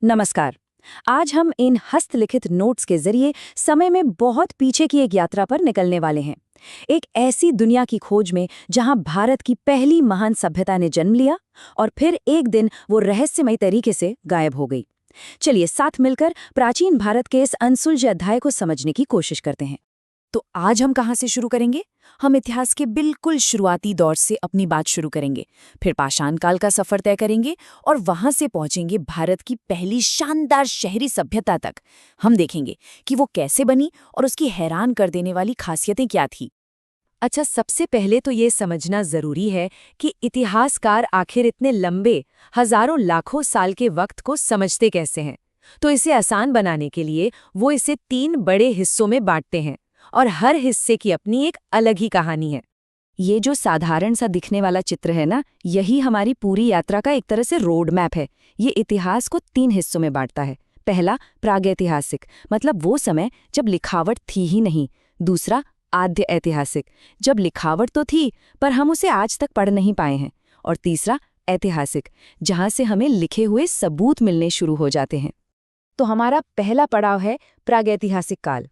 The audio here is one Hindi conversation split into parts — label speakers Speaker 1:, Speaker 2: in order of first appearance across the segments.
Speaker 1: नमस्कार। आज हम इन हस्तलिखित नोट्स के जरिए समय में बहुत पीछे की एक यात्रा पर निकलने वाले हैं। एक ऐसी दुनिया की खोज में जहां भारत की पहली महान सभ्यता ने जन्म लिया और फिर एक दिन वो रहस्यमय तरीके से गायब हो गई। चलिए साथ मिलकर प्राचीन भारत के इस अनसुलझे अध्याय को समझने की कोशिश करते हैं। तो आज हम कहाँ से शुरू करेंगे? हम इतिहास के बिल्कुल शुरुआती दौर से अपनी बात शुरू करेंगे, फिर पाषाण काल का सफर तय करेंगे और वहां से पहुंचेंगे भारत की पहली शानदार शहरी सभ्यता तक। हम देखेंगे कि वो कैसे बनी और उसकी हैरान कर देने वाली खासियतें क्या थी। अच्छा, सबसे पहले तो ये समझना जरूरी है कि इतिहासकार आखिर इतने लंबे हजारों लाखों साल के वक्त को समझते कैसे हैं। तो इसे आसान बनाने के लिए वो इसे 3 बड़े हिस्सों में बांटते हैं और हर हिस्से की अपनी एक अलग ही कहानी है। ये जो साधारण सा दिखने वाला चित्र है ना, यही हमारी पूरी यात्रा का एक तरह से रोड मैप है। ये इतिहास को 3 हिस्सों में बांटता है। पहला प्रागैतिहासिक, मतलब वो समय जब लिखावट थी ही नहीं। दूसरा आद्य ऐतिहासिक, जब लिखावट तो थी पर हम उसे आज तक पढ़ नहीं पाए हैं। और तीसरा ऐतिहासिक, जहां से हमें लिखे हुए सबूत मिलने शुरू हो जाते हैं। तो हमारा पहला पड़ाव है प्रागैतिहासिक काल।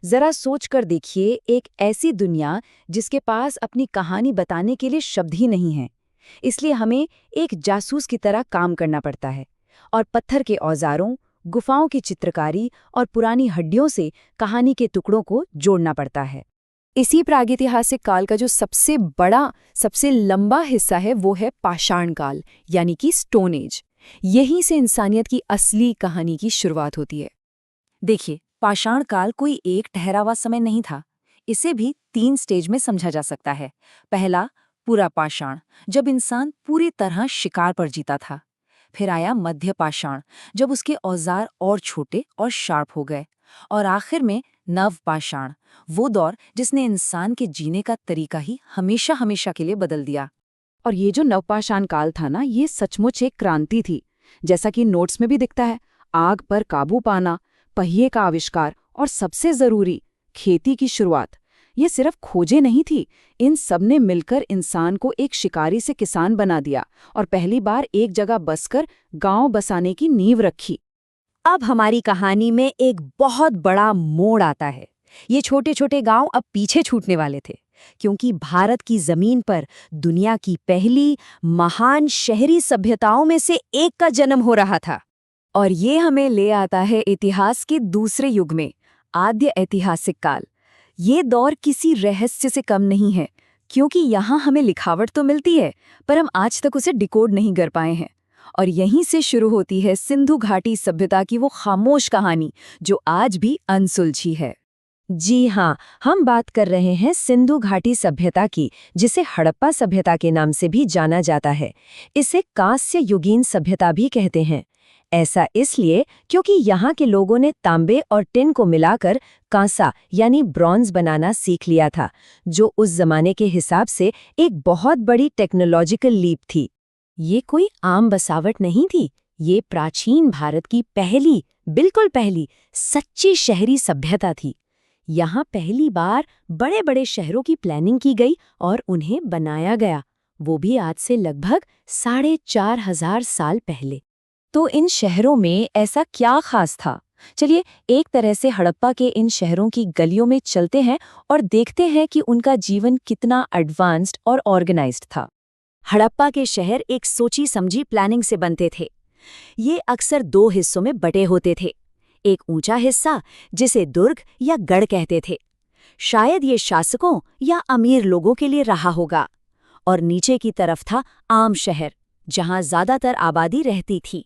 Speaker 1: जरा सोच कर देखिए, एक ऐसी दुनिया जिसके पास अपनी कहानी बताने के लिए शब्द ही नहीं है, इसलिए हमें एक जासूस की तरह काम करना पड़ता है और पत्थर के औजारों, गुफाओं की चित्रकारी और पुरानी हड्डियों से कहानी के टुकड़ों को जोड़ना पड़ता है। इसी प्रागैतिहासिक काल का जो सबसे बड़ा, सबसे लंबा हिस्सा है वो है पाषाण काल, यानी कि स्टोन एज। यहीं से इंसानियत की असली कहानी की शुरुआत होती है। देखिए, पाषाण काल कोई एक ठहरावा समय नहीं था। इसे भी 3 स्टेज में समझा जा सकता है। पहला, पूरा पाषाण, जब इंसान पूरी तरह शिकार पर जीता था। फिर आया मध्य पाषाण, जब उसके औजार और छोटे और शार्प हो गए। और आखिर में नव पाषाण, वो दौर जिसने इंसान के जीने का तरीका ही हमेशा हमेशा के लिए बदल दिया। और ये जो नवपाषाण काल था ना, ये सचमुच एक क्रांति थी। जैसा कि नोट्स में भी दिखता है, आग पर काबू पाना, पहिए का आविष्कार और सबसे जरूरी खेती की शुरुआत। ये सिर्फ खोजें नहीं थी, इन सब ने मिलकर इंसान को एक शिकारी से किसान बना दिया और पहली बार एक जगह बसकर गांव बसाने की नींव रखी। अब हमारी कहानी में एक बहुत बड़ा मोड़ आता है। ये छोटे छोटे गांव अब पीछे छूटने वाले थे, क्योंकि भारत की जमीन पर दुनिया की पहली महान शहरी सभ्यताओं में से एक का जन्म हो रहा था। और ये हमें ले आता है इतिहास के दूसरे युग में, आद्य ऐतिहासिक काल। ये दौर किसी रहस्य से कम नहीं है, क्योंकि यहाँ हमें लिखावट तो मिलती है पर हम आज तक उसे डिकोड नहीं कर पाए हैं। और यहीं से शुरू होती है सिंधु घाटी सभ्यता की वो खामोश कहानी जो आज भी अनसुलझी है। जी हाँ, हम बात कर रहे हैं सिंधु घाटी सभ्यता की, जिसे हड़प्पा सभ्यता के नाम से भी जाना जाता है। इसे कांस्य युगीन सभ्यता भी कहते हैं। ऐसा इसलिए क्योंकि यहाँ के लोगों ने तांबे और टिन को मिलाकर कांसा यानी ब्रॉन्ज बनाना सीख लिया था, जो उस जमाने के हिसाब से एक बहुत बड़ी टेक्नोलॉजिकल लीप थी। ये कोई आम बसावट नहीं थी, ये प्राचीन भारत की पहली, बिल्कुल पहली सच्ची शहरी सभ्यता थी। यहाँ पहली बार बड़े बड़े शहरों की प्लानिंग की गई और उन्हें बनाया गया, वो भी आज से लगभग 4,500 साल पहले। तो इन शहरों में ऐसा क्या खास था? चलिए एक तरह से हड़प्पा के इन शहरों की गलियों में चलते हैं और देखते हैं कि उनका जीवन कितना एडवांस्ड और ऑर्गेनाइज्ड था। हड़प्पा के शहर एक सोची समझी प्लानिंग से बनते थे। ये अक्सर 2 हिस्सों में बटे होते थे। एक ऊंचा हिस्सा, जिसे दुर्ग या गढ़ कहते थे, शायद ये शासकों या अमीर लोगों के लिए रहा होगा। और नीचे की तरफ था आम शहर, जहां ज्यादातर आबादी रहती थी।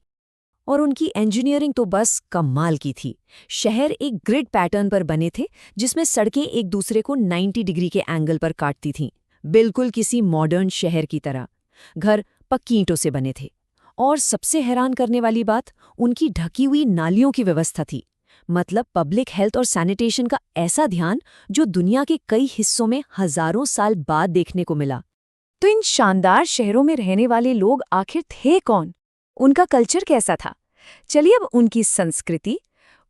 Speaker 1: और उनकी इंजीनियरिंग तो बस कमाल की थी। शहर एक ग्रिड पैटर्न पर बने थे, जिसमें सड़कें एक दूसरे को 90 डिग्री के एंगल पर काटती थीं, बिल्कुल किसी मॉडर्न शहर की तरह। घर पक्की ईंटों से बने थे। और सबसे हैरान करने वाली बात, उनकी ढकी हुई नालियों की व्यवस्था थी। मतलब पब्लिक हेल्थ और सैनिटेशन का ऐसा ध्यान जो दुनिया के कई हिस्सों में हजारों साल बाद देखने को मिला। तो इन शानदार शहरों में रहने वाले लोग आखिर थे कौन? उनका कल्चर कैसा था? चलिए अब उनकी संस्कृति,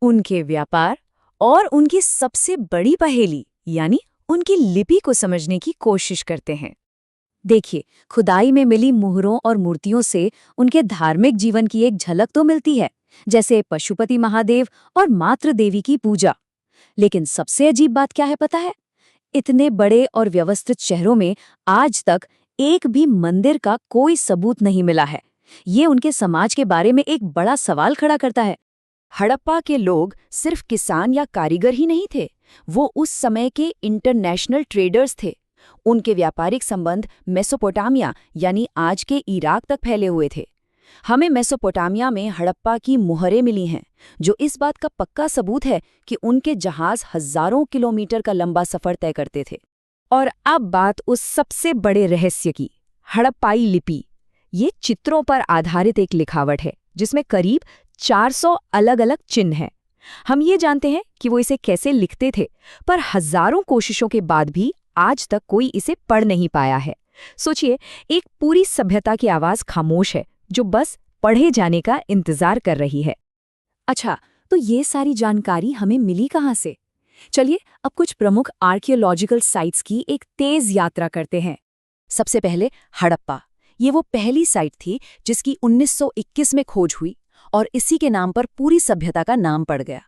Speaker 1: उनके व्यापार और उनकी सबसे बड़ी पहेली यानी उनकी लिपि को समझने की कोशिश करते हैं। देखिए, खुदाई में मिली मुहरों और मूर्तियों से उनके धार्मिक जीवन की एक झलक तो मिलती है, जैसे पशुपति महादेव और मातृ देवी की पूजा। लेकिन सबसे अजीब बात क्या है पता है? इतने बड़े और व्यवस्थित शहरों में आज तक एक भी मंदिर का कोई सबूत नहीं मिला है। ये उनके समाज के बारे में एक बड़ा सवाल खड़ा करता है।
Speaker 2: हड़प्पा के लोग सिर्फ किसान या कारीगर ही नहीं थे, वो उस समय के इंटरनेशनल ट्रेडर्स थे। उनके व्यापारिक संबंध मेसोपोटामिया यानी आज के इराक तक फैले हुए थे। हमें मेसोपोटामिया में हड़प्पा की मुहरें मिली हैं, जो इस बात का पक्का सबूत है कि उनके जहाज हजारों किलोमीटर का लंबा सफर तय करते थे।
Speaker 1: और अब बात उस सबसे बड़े रहस्य की, हड़प्पाई लिपि। ये चित्रों पर आधारित एक लिखावट है जिसमें करीब 400 अलग-अलग चिन्ह हैं। हम ये जानते हैं कि वो इसे कैसे लिखते थे, पर हजारों कोशिशों के बाद भी आज तक कोई इसे पढ़ नहीं पाया है। सोचिए, एक पूरी सभ्यता की आवाज खामोश है जो बस पढ़े जाने का इंतजार कर रही है। अच्छा, तो ये सारी जानकारी हमें मिली कहाँ से? चलिए अब कुछ प्रमुख आर्कियोलॉजिकल साइट्स की एक तेज यात्रा करते हैं। सबसे पहले हड़प्पा। ये वो पहली साइट थी जिसकी 1921 में खोज हुई और इसी के नाम पर पूरी सभ्यता का नाम पड़ गया।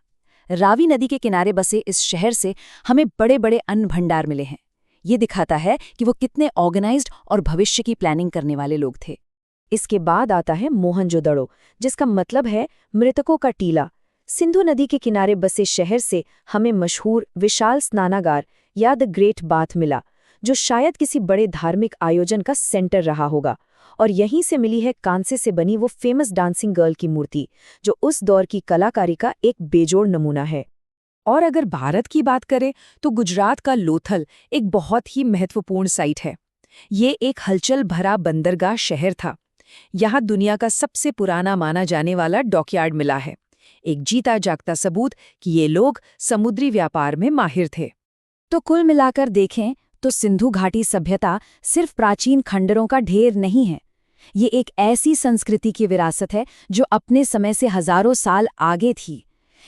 Speaker 1: रावी नदी के किनारे बसे इस शहर से हमें बड़े बड़े अन्न भंडार मिले हैं। ये दिखाता है कि वो कितने ऑर्गेनाइज्ड और भविष्य की प्लानिंग करने वाले लोग थे। इसके बाद आता है मोहनजोदड़ो, जिसका मतलब है मृतकों का टीला। सिंधु नदी के किनारे बसे शहर से हमें मशहूर विशाल स्नानागार या द ग्रेट बाथ मिला, जो शायद किसी बड़े धार्मिक आयोजन का सेंटर रहा होगा। और यहीं से मिली है कांसे से बनी वो फेमस डांसिंग गर्ल की मूर्ति, जो उस दौर की कलाकारी का एक बेजोड़ नमूना है। और अगर भारत की बात करें तो गुजरात का लोथल एक बहुत ही महत्वपूर्ण साइट है। ये एक हलचल भरा बंदरगाह शहर था। यहाँ दुनिया का सबसे पुराना माना जाने वाला डॉकयार्ड मिला है, एक जीता जागता सबूत कि ये लोग समुद्री व्यापार में माहिर थे। तो कुल मिलाकर देखें तो सिंधु घाटी सभ्यता सिर्फ प्राचीन खंडरों का ढेर नहीं है। ये एक ऐसी संस्कृति की विरासत है जो अपने समय से हजारों साल आगे थी।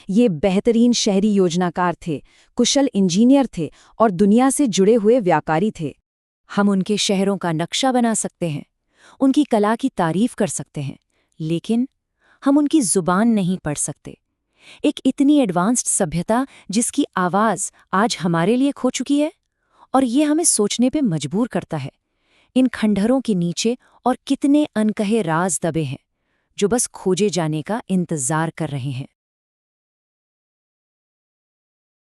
Speaker 1: ये बेहतरीन शहरी योजनाकार थे, कुशल इंजीनियर थे और दुनिया से जुड़े हुए व्यापारी थे। हम उनके शहरों का नक्शा बना सकते हैं, उनकी कला की तारीफ कर सकते हैं, लेकिन हम उनकी जुबान नहीं पढ़ सकते। एक इतनी एडवांस्ड सभ्यता जिसकी आवाज आज हमारे लिए खो चुकी है, और ये हमें सोचने पे मजबूर करता है। इन खंडहरों के नीचे और कितने अनकहे राज दबे हैं जो बस खोजे जाने का इंतजार कर रहे हैं।